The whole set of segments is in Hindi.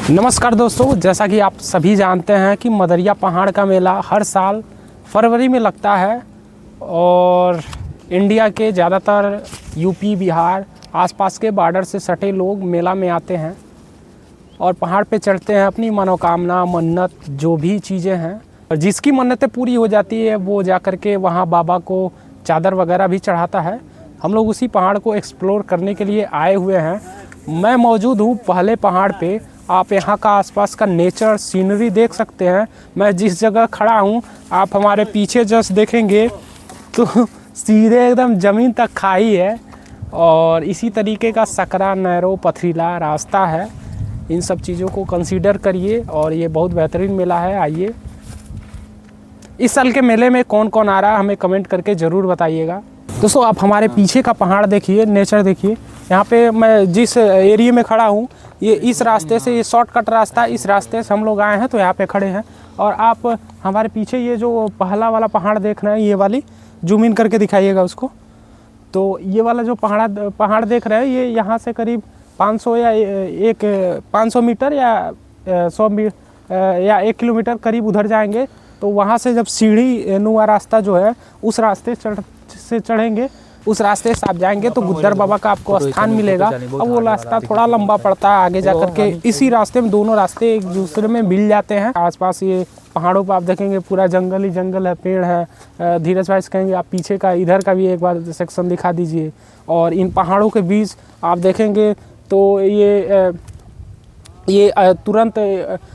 नमस्कार दोस्तों, जैसा कि आप सभी जानते हैं कि मदरिया पहाड़ का मेला हर साल फरवरी में लगता है और इंडिया के ज़्यादातर यूपी, बिहार आसपास के बॉर्डर से सटे लोग मेला में आते हैं और पहाड़ पे चढ़ते हैं। अपनी मनोकामना, मन्नत जो भी चीज़ें हैं और जिसकी मन्नतें पूरी हो जाती है वो जा कर के वहाँ बाबा को चादर वगैरह भी चढ़ाता है। हम लोग उसी पहाड़ को एक्सप्लोर करने के लिए आए हुए हैं। मैं मौजूद हूँ पहले पहाड़ पे। आप यहाँ का आसपास का नेचर, सीनरी देख सकते हैं। मैं जिस जगह खड़ा हूँ, आप हमारे पीछे जस्ट देखेंगे तो सीधे एकदम ज़मीन तक खाई है और इसी तरीके का सकरा, नैरो, पथरीला रास्ता है। इन सब चीज़ों को कंसीडर करिए और ये बहुत बेहतरीन मेला है। आइए, इस साल के मेले में कौन कौन आ रहा है हमें कमेंट करके ज़रूर बताइएगा। दोस्तों, आप हमारे पीछे का पहाड़ देखिए, नेचर देखिए। यहाँ पे मैं जिस एरिया में खड़ा हूँ, ये इस रास्ते से, ये शॉर्टकट रास्ता, इस रास्ते से हम लोग आए हैं तो यहाँ पे खड़े हैं। और आप हमारे पीछे ये जो पहला वाला पहाड़ देख रहे हैं, ये वाली जूम इन करके दिखाइएगा उसको। तो ये वाला जो पहाड़ देख रहे हैं, ये यहाँ से करीब 500 या 500 मीटर या 100 या 1 किलोमीटर करीब उधर जाएंगे तो वहाँ से जब सीढ़ी नुमा रास्ता जो है उस रास्ते से चढ़ेंगे, उस रास्ते से आप जाएंगे तो गुद्दर बाबा का आपको स्थान मिलेगा। अब वो रास्ता थोड़ा लंबा पड़ता है आगे जाकर के। इसी रास्ते में दोनों रास्ते एक दूसरे में मिल जाते हैं। आसपास ये पहाड़ों पर आप देखेंगे पूरा जंगल ही जंगल है, पेड़ है। धीरज भाई से कहेंगे आप पीछे का, इधर का भी एक बार सेक्शन दिखा दीजिए। और इन पहाड़ों के बीच आप देखेंगे तो ये तुरंत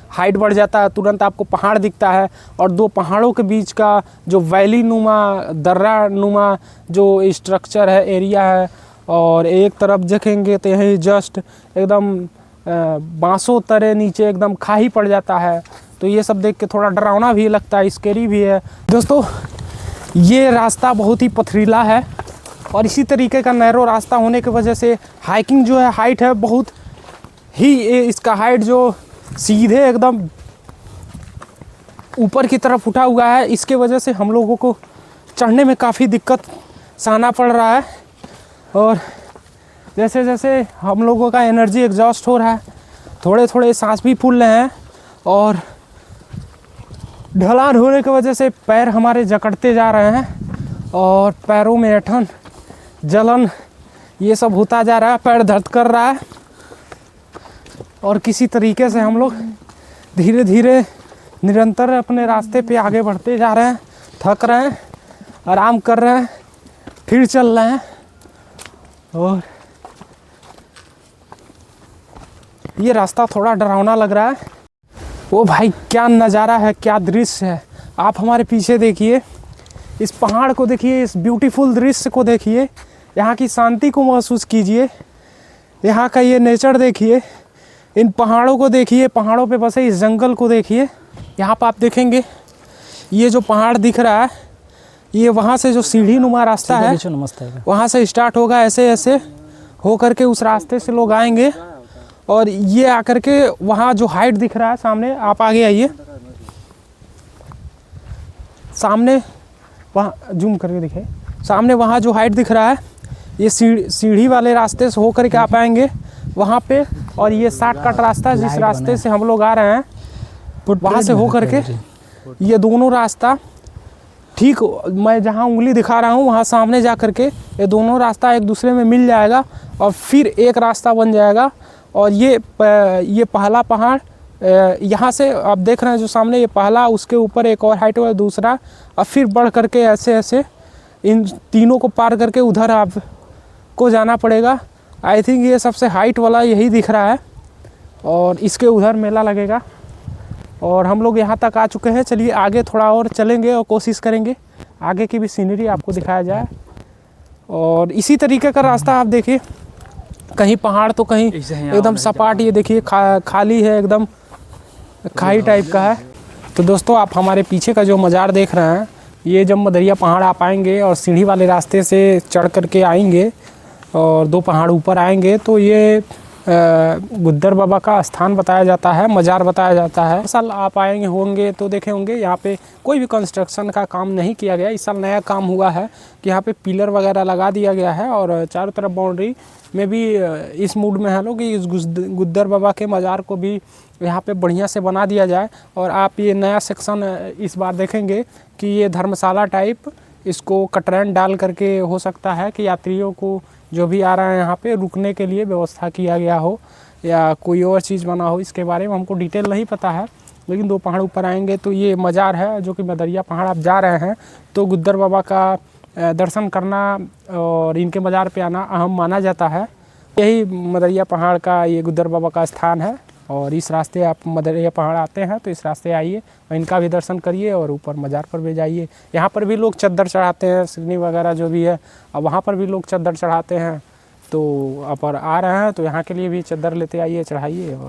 हाइट बढ़ जाता है, तुरंत आपको पहाड़ दिखता है। और दो पहाड़ों के बीच का जो वैली नुमा, दर्रा नुमा जो स्ट्रक्चर है, एरिया है। और एक तरफ देखेंगे तो यही जस्ट एकदम बांसों तरह नीचे एकदम खाई पड़ जाता है। तो ये सब देख के थोड़ा डरावना भी लगता है, स्केरी भी है। दोस्तों, ये रास्ता बहुत ही पथरीला है और इसी तरीके का नैरो रास्ता होने की वजह से हाइकिंग जो है, हाइट है बहुत ही, इसका हाइट जो सीधे एकदम ऊपर की तरफ उठा हुआ है। इसके वजह से हम लोगों को चढ़ने में काफ़ी दिक्कत सहना पड़ रहा है। और जैसे जैसे हम लोगों का एनर्जी एग्जॉस्ट हो रहा है, थोड़े थोड़े सांस भी फूल रहे हैं और ढलान होने की वजह से पैर हमारे जकड़ते जा रहे हैं और पैरों में ऐंठन, जलन, ये सब होता जा रहा है। पैर दर्द कर रहा है और किसी तरीके से हम लोग धीरे धीरे निरंतर अपने रास्ते पे आगे बढ़ते जा रहे हैं। थक रहे हैं, आराम कर रहे हैं, फिर चल रहे हैं। और ये रास्ता थोड़ा डरावना लग रहा है। ओ भाई, क्या नज़ारा है, क्या दृश्य है। आप हमारे पीछे देखिए, इस पहाड़ को देखिए, इस ब्यूटीफुल दृश्य को देखिए, यहाँ की शांति को महसूस कीजिए, यहाँ का ये नेचर देखिए, इन पहाड़ों को देखिए, पहाड़ों पे बसे इस जंगल को देखिए। यहाँ पर आप देखेंगे ये जो पहाड़ दिख रहा है, ये वहाँ से जो सीढ़ी नुमा रास्ता है, वहाँ से स्टार्ट होगा। ऐसे ऐसे हो करके उस रास्ते से लोग आएंगे और ये आकर के वहाँ जो हाइट दिख रहा है सामने, आप आगे आइए, सामने वहाँ जूम करके दिखाइए, सामने वहाँ जो हाइट दिख रहा है, ये सीढ़ी वाले रास्ते से हो करके आप आएंगे वहाँ पे। और ये शॉर्टकट रास्ता, जिस रास्ते से हम लोग आ रहे हैं, वहाँ से हो करके ये दोनों रास्ता, ठीक मैं जहाँ उंगली दिखा रहा हूँ वहाँ सामने जा कर के ये दोनों रास्ता एक दूसरे में मिल जाएगा और फिर एक रास्ता बन जाएगा। और ये पहला पहाड़, यहाँ से आप देख रहे हैं जो सामने, ये पहला, उसके ऊपर एक और हाइट हुआ दूसरा, और फिर बढ़ करके ऐसे ऐसे इन तीनों को पार करके उधर आपको जाना पड़ेगा। आई थिंक ये सबसे हाइट वाला यही दिख रहा है और इसके उधर मेला लगेगा। और हम लोग यहाँ तक आ चुके हैं। चलिए आगे थोड़ा और चलेंगे और कोशिश करेंगे आगे की भी सीनरी आपको दिखाया जाए। और इसी तरीके का रास्ता आप देखिए, कहीं पहाड़ तो कहीं एकदम सपाट, ये देखिए खाली है, एकदम खाई टाइप का है। तो दोस्तों, आप हमारे पीछे का जो मज़ार देख रहे हैं, ये जब मदरिया पहाड़ आप आएंगे और सीढ़ी वाले रास्ते से चढ़ करके आएंगे और दो पहाड़ ऊपर आएंगे तो ये गुद्दर बाबा का स्थान बताया जाता है, मज़ार बताया जाता है। इस साल आप आएंगे होंगे तो देखे होंगे यहाँ पे कोई भी कंस्ट्रक्शन का काम नहीं किया गया। इस साल नया काम हुआ है कि यहाँ पे पिलर वगैरह लगा दिया गया है और चारों तरफ बाउंड्री में भी इस मूड में है लोग कि इस गुद्दर बाबा के मज़ार को भी यहाँ पे बढ़िया से बना दिया जाए। और आप ये नया सेक्शन इस बार देखेंगे कि ये धर्मशाला टाइप इसको कटरैन डाल करके हो सकता है कि यात्रियों को जो भी आ रहे हैं यहाँ पे रुकने के लिए व्यवस्था किया गया हो या कोई और चीज़ बना हो। इसके बारे में हमको डिटेल नहीं पता है, लेकिन 2 पहाड़ ऊपर आएंगे तो ये मज़ार है जो कि मदरिया पहाड़ आप जा रहे हैं तो गुद्दर बाबा का दर्शन करना और इनके मज़ार पे आना अहम माना जाता है। यही मदरिया पहाड़ का ये गुद्दर बाबा का स्थान है और इस रास्ते आप मदरिया पहाड़ आते हैं तो इस रास्ते आइए और इनका भी दर्शन करिए और ऊपर मज़ार पर भी जाइए। यहाँ पर भी लोग चद्दर चढ़ाते हैं, सिगनी वगैरह जो भी है, और वहाँ पर भी लोग चद्दर चढ़ाते हैं। तो आप आ रहे हैं तो यहाँ के लिए भी चद्दर लेते आइए, चढ़ाइए। और